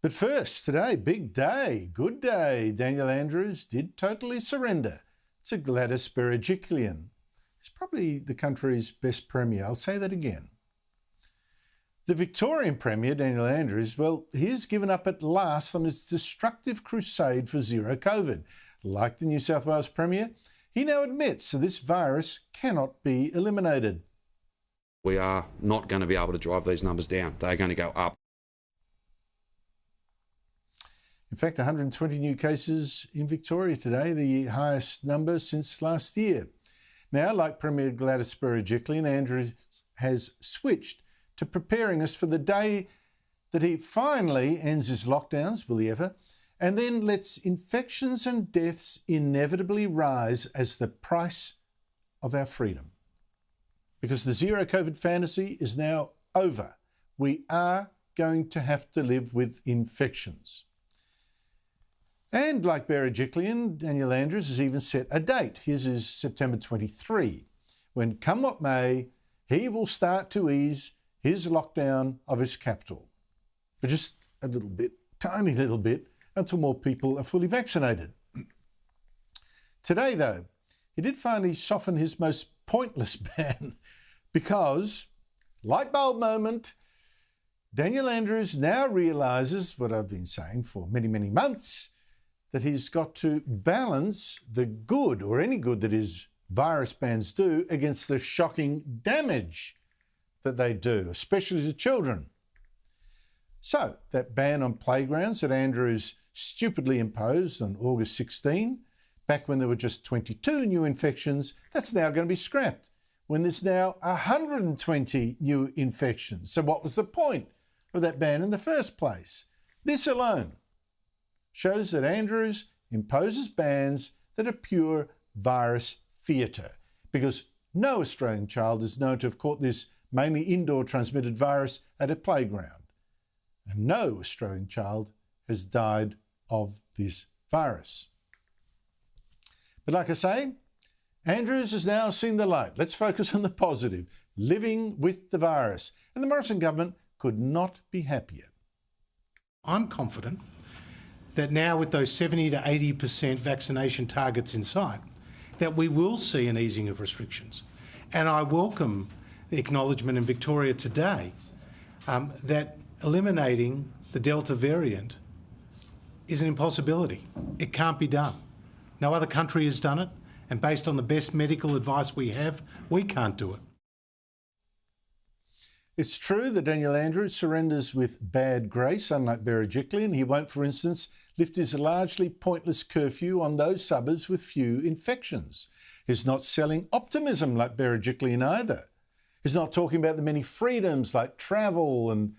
But first, today, big day, good day. Daniel Andrews did totally surrender to Gladys Berejiklian. He's probably the country's best premier. I'll say that again. The Victorian Premier Daniel Andrews, well, he's given up at last on his destructive crusade for zero COVID. Like the New South Wales Premier, he now admits that this virus cannot be eliminated. We are not going to be able to drive these numbers down. They're going to go up. In fact, 120 new cases in Victoria today, the highest number since last year. Now, like Premier Gladys Berejiklian, Andrews has switched to preparing us for the day that he finally ends his lockdowns, will he ever, and then lets infections and deaths inevitably rise as the price of our freedom. Because the zero COVID fantasy is now over. We are going to have to live with infections. And like Berejiklian, Daniel Andrews has even set a date. His is September 23, when, come what may, he will start to ease his lockdown of his capital. For just a little bit, tiny little bit, until more people are fully vaccinated. Today, though, he did finally soften his most pointless ban because, light bulb moment, Daniel Andrews now realises what I've been saying for many, many months, that he's got to balance the good, or any good that his virus bans do, against the shocking damage that they do, especially to children. So, that ban on playgrounds that Andrews stupidly imposed on August 16, back when there were just 22 new infections, that's now going to be scrapped, when there's now 120 new infections. So what was the point of that ban in the first place? This alone shows that Andrews imposes bans that are pure virus theatre, because no Australian child is known to have caught this mainly indoor transmitted virus at a playground. And no Australian child has died of this virus. But like I say, Andrews has now seen the light. Let's focus on the positive, living with the virus. And the Morrison government could not be happier. I'm confident that now, with those 70 to 80% vaccination targets in sight, that we will see an easing of restrictions. And I welcome the acknowledgement in Victoria today that eliminating the Delta variant is an impossibility. It can't be done. No other country has done it, and based on the best medical advice we have, we can't do it. It's true that Daniel Andrews surrenders with bad grace, unlike Berejiklian. He won't, for instance, lift his largely pointless curfew on those suburbs with few infections. He's not selling optimism like Berejiklian either. He's not talking about the many freedoms like travel and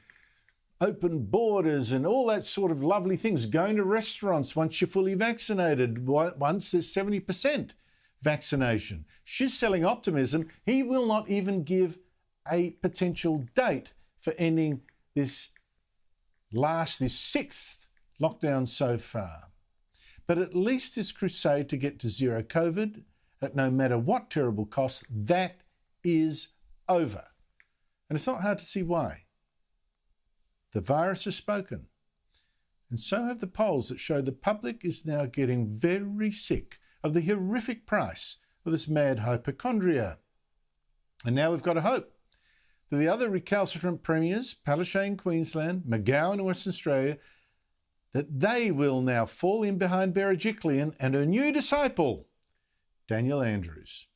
open borders and all that sort of lovely things, going to restaurants once you're fully vaccinated, once there's 70% vaccination. She's selling optimism. He will not even give a potential date for ending this sixth lockdown so far. But at least this crusade to get to zero COVID, at no matter what terrible cost, that is over. And it's not hard to see why. The virus has spoken. And so have the polls that show the public is now getting very sick of the horrific price of this mad hypochondria. And now we've got to hope that the other recalcitrant premiers, Palaszczuk in Queensland, McGowan in Western Australia, that they will now fall in behind Berejiklian and her new disciple, Daniel Andrews.